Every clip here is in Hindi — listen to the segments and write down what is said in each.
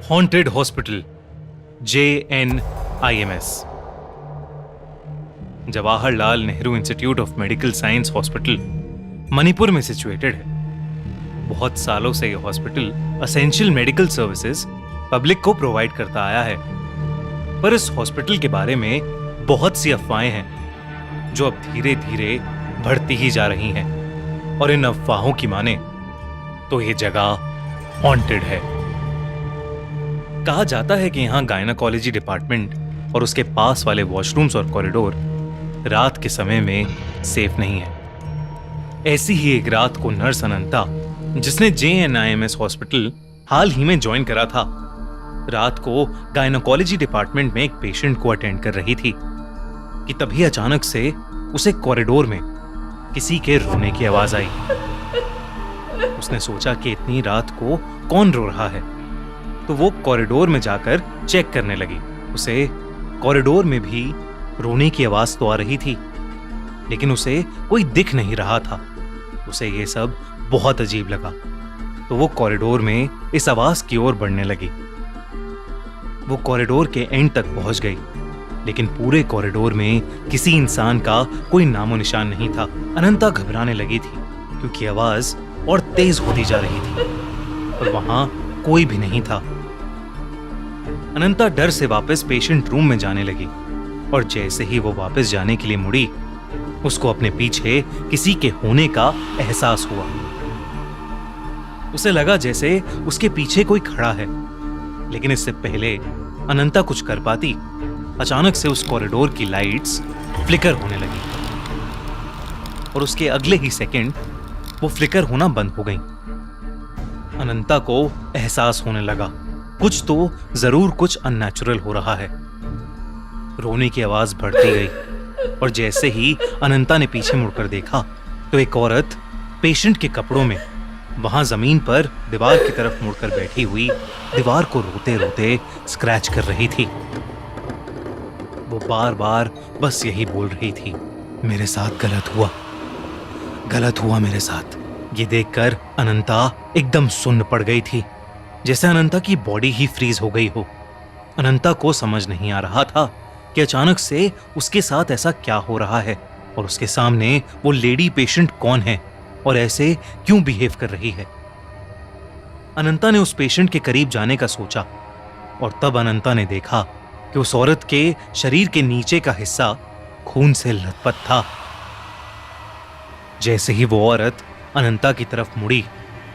Haunted hospital JNIMS Jawaharlal Nehru institute of medical science hospital Manipur में सिचुएटेड है। बहुत सालों से यह hospital essential medical services public को प्रोवाइड करता आया है, पर इस हॉस्पिटल के बारे में बहुत सी अफवाहें हैं जो अब धीरे धीरे बढ़ती ही जा रही हैं, और इन अफवाहों की माने तो ये जगह हॉन्टेड है। कहा जाता है कि यहाँ गायनाकोलॉजी डिपार्टमेंट और उसके पास वाले वॉशरूम्स और कॉरिडोर रात के समय में सेफ नहीं है। ऐसी ही एक रात को नर्स अनंता, जिसने JNIMS हॉस्पिटल हाल ही में ज्वाइन करा था, रात को गायनाकोलॉजी डिपार्टमेंट में एक पेशेंट को अटेंड कर रही थी कि तभी अचानक से उसे कॉरिडोर में किसी के रोने की आवाज आई। उसने सोचा कि इतनी रात को कौन रो रहा है, तो वो कॉरिडोर में जाकर चेक करने लगी। उसे कॉरिडोर में भी रोने की आवाज तो आ रही थी, लेकिन उसे कोई दिख नहीं रहा था। उसे ये सब बहुत अजीब लगा, तो वो कॉरिडोर में इस आवाज की ओर बढ़ने लगी। वो कॉरिडोर के एंड तक पहुंच गई, लेकिन पूरे कॉरिडोर में किसी इंसान का कोई नामो निशान नहीं था। अनंता घबराने लगी थी क्योंकि आवाज और तेज होती जा रही थी, और वहां कोई भी नहीं था। अनंता डर से वापस पेशेंट रूम में जाने लगी, और जैसे ही वो वापस जाने के लिए मुड़ी, उसको अपने पीछे किसी के होने का एहसास हुआ। उसे लगा जैसे उसके पीछे कोई खड़ा है, लेकिन इससे पहले अनंता कुछ कर पाती, अचानक से उस कॉरिडोर की लाइट्स फ्लिकर होने लगी, और उसके अगले ही सेकंड वो फ्लिकर होना बंद हो गई। अनंता को एहसास होने लगा कुछ तो जरूर कुछ अननेचुरल हो रहा है। रोने की आवाज बढ़ती गई, और जैसे ही अनंता ने पीछे मुड़कर देखा तो एक औरत पेशेंट के कपड़ों में वहां जमीन पर दीवार की तरफ मुड़कर बैठी हुई दीवार को रोते रोते स्क्रैच कर रही थी। वो बार बार बस यही बोल रही थी, मेरे साथ गलत हुआ मेरे साथ। ये देखकर अनंता एकदम सुन्न पड़ गई थी, जैसे अनंता की बॉडी ही फ्रीज हो गई हो। अनंता को समझ नहीं आ रहा था कि अचानक से उसके साथ ऐसा क्या हो रहा है, और उसके सामने वो लेडी पेशेंट कौन है और ऐसे क्यों बिहेव कर रही है। अनंता ने उस पेशेंट के करीब जाने का सोचा, और तब अनंता ने देखा कि उस औरत के शरीर के नीचे का हिस्सा खून से लथपथ था। जैसे ही वो औरत अनंता की तरफ मुड़ी,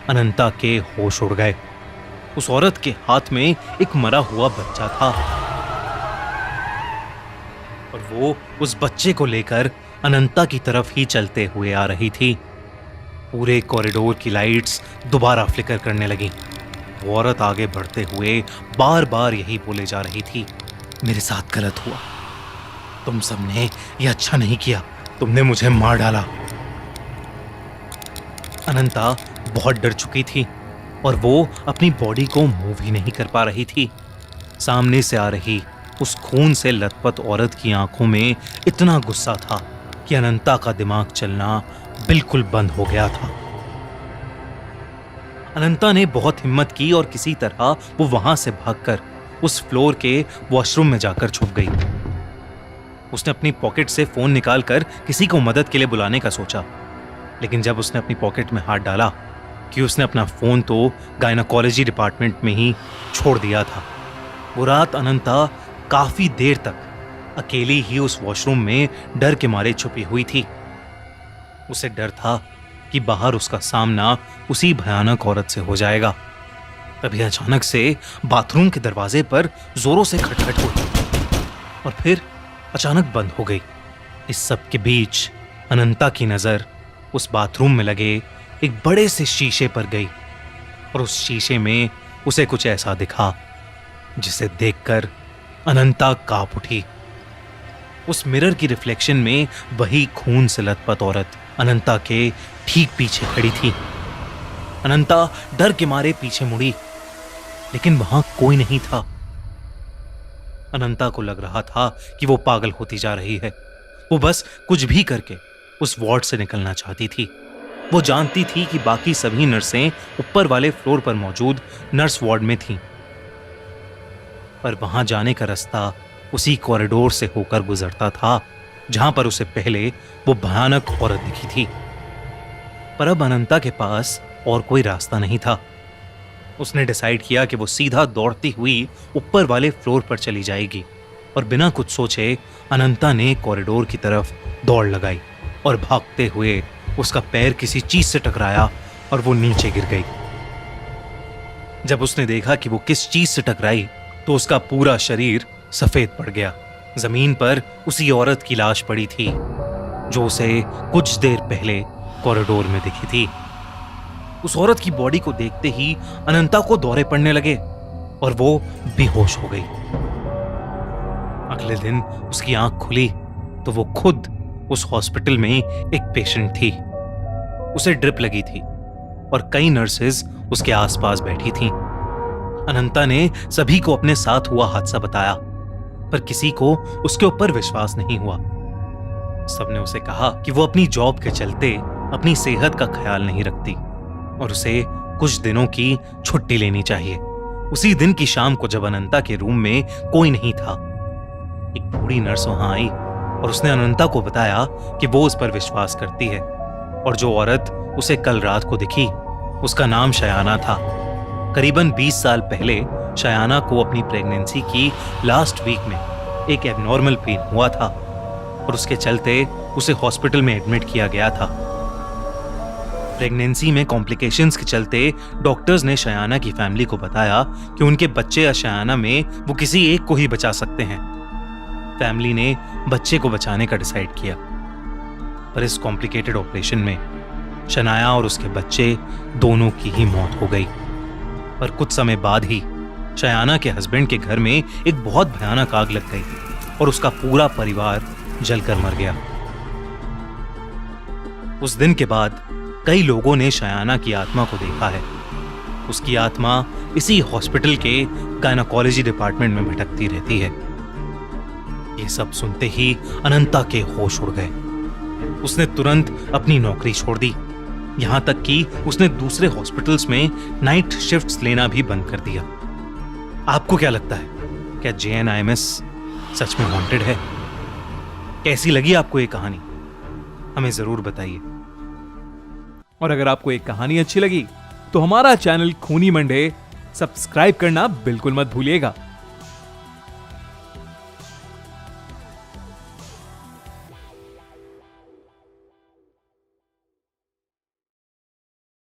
अनंता के होश उड़ गए। उस औरत के हाथ में एक मरा हुआ बच्चा था, और वो उस बच्चे को लेकर अनंता की तरफ ही चलते हुए आ रही थी। पूरे कॉरिडोर की लाइट्स दोबारा फ्लिकर करने लगी। वो औरत आगे बढ़ते हुए बार बार यही बोले जा रही थी, मेरे साथ गलत हुआ, तुम सबने ये अच्छा नहीं किया, तुमने मुझे मार डाला। अनंता बहुत डर चुकी थी, और वो अपनी बॉडी को मूव ही नहीं कर पा रही थी। सामने से आ रही उस खून से लथपथ औरत की आंखों में इतना गुस्सा था कि अनंता का दिमाग चलना बिल्कुल बंद हो गया था। अनंता ने बहुत हिम्मत की और किसी तरह वो वहां से भागकर उस फ्लोर के वॉशरूम में जाकर छुप गई। उसने अपनी पॉकेट से फोन निकालकर किसी को मदद के लिए बुलाने का सोचा, लेकिन जब उसने अपनी पॉकेट में हाथ डाला कि उसने अपना फोन तो गायनाकोलॉजी डिपार्टमेंट में ही छोड़ दिया था। वो रात अनंता काफी देर तक अकेली ही उस वॉशरूम में डर के मारे छुपी हुई थी। उसे डर था कि बाहर उसका सामना उसी भयानक औरत से हो जाएगा। तभी अचानक से बाथरूम के दरवाजे पर जोरों से खटखट हुई, और फिर अचानक बंद हो गई। इस सब के बीच अनंता की नजर उस बाथरूम में लगे एक बड़े से शीशे पर गई, और उस शीशे में उसे कुछ ऐसा दिखा जिसे देखकर अनंता कांप उठी। उस मिरर की रिफ्लेक्शन में वही खून से लथपथ औरत अनंता के ठीक पीछे खड़ी थी। अनंता डर के मारे पीछे मुड़ी, लेकिन वहां कोई नहीं था। अनंता को लग रहा था कि वो पागल होती जा रही है। वो बस कुछ भी करके उस वार्ड से निकलना चाहती थी। वो जानती थी कि बाकी सभी नर्सें ऊपर वाले फ्लोर पर मौजूद नर्स वार्ड में थीं, पर वहां जाने का रास्ता उसी कॉरिडोर से होकर गुजरता था जहां पर उसे पहले वो भयानक औरत दिखी थी। पर अब अनंता के पास और कोई रास्ता नहीं था। उसने डिसाइड किया कि वो सीधा दौड़ती हुई ऊपर वाले फ्लोर पर चली जाएगी और बिना कुछ सोचे अनंता ने कॉरिडोर की तरफ दौड़ लगाई और भागते हुए उसका पैर किसी चीज से टकराया और वो नीचे गिर गई। जब उसने देखा कि वो किस चीज से टकराई तो उसका पूरा शरीर सफेद पड़ गया। जमीन पर उसी औरत की लाश पड़ी थी जो उसे कुछ देर पहले कॉरिडोर में दिखी थी। उस औरत की बॉडी को देखते ही अनंता को दौरे पड़ने लगे और वो बेहोश हो गई। अगले दिन उसकी आंख खुली तो वो खुद उस हॉस्पिटल में एक पेशेंट थी। उसे ड्रिप लगी थी और कई नर्सेज उसके आसपास बैठी थीं। अनंता ने सभी को अपने साथ हुआ हादसा बताया पर किसी को उसके ऊपर विश्वास नहीं हुआ। सबने उसे कहा कि वो अपनी जॉब के चलते अपनी सेहत का ख्याल नहीं रखती और उसे कुछ दिनों की छुट्टी लेनी चाहिए। उसी दिन की शाम को जब अनंता के रूम में कोई नहीं था, एक बूढ़ी नर्स वहां आई और उसने अनंता को बताया कि वो उस पर विश्वास करती है और जो औरत उसे कल रात को दिखी उसका नाम शयाना था। करीबन 20 साल पहले शयाना को अपनी प्रेगनेंसी की लास्ट वीक में एक एबनॉर्मल पेन हुआ था और उसके चलते उसे हॉस्पिटल में एडमिट किया गया था। प्रेगनेंसी में कॉम्प्लिकेशंस के चलते डॉक्टर्स ने शयाना की फैमिली को बताया कि उनके बच्चे या शयाना में वो किसी एक को ही बचा सकते हैं। फैमिली ने बच्चे को बचाने का डिसाइड किया पर इस कॉम्प्लिकेटेड ऑपरेशन में शनाया और उसके बच्चे दोनों की ही मौत हो गई। पर कुछ समय बाद ही शयाना के हस्बैंड के घर में एक बहुत भयानक आग लग गई और उसका पूरा परिवार जलकर मर गया। उस दिन के बाद कई लोगों ने शयाना की आत्मा को देखा है। उसकी आत्मा इसी हॉस्पिटल के गायनेकोलॉजी डिपार्टमेंट में भटकती रहती है। ये सब सुनते ही अनंता के होश उड़ गए। उसने तुरंत अपनी नौकरी छोड़ दी, यहां तक कि उसने दूसरे हॉस्पिटल्स में नाइट शिफ्ट्स लेना भी बंद कर दिया। आपको क्या लगता है, क्या JNIMS सच में हॉन्टेड है? कैसी लगी आपको ये कहानी? हमें जरूर बताइए। और अगर आपको एक कहानी अच्छी लगी तो हमारा चैनल खूनी मंडे सब्सक्राइब करना बिल्कुल मत भूलिएगा।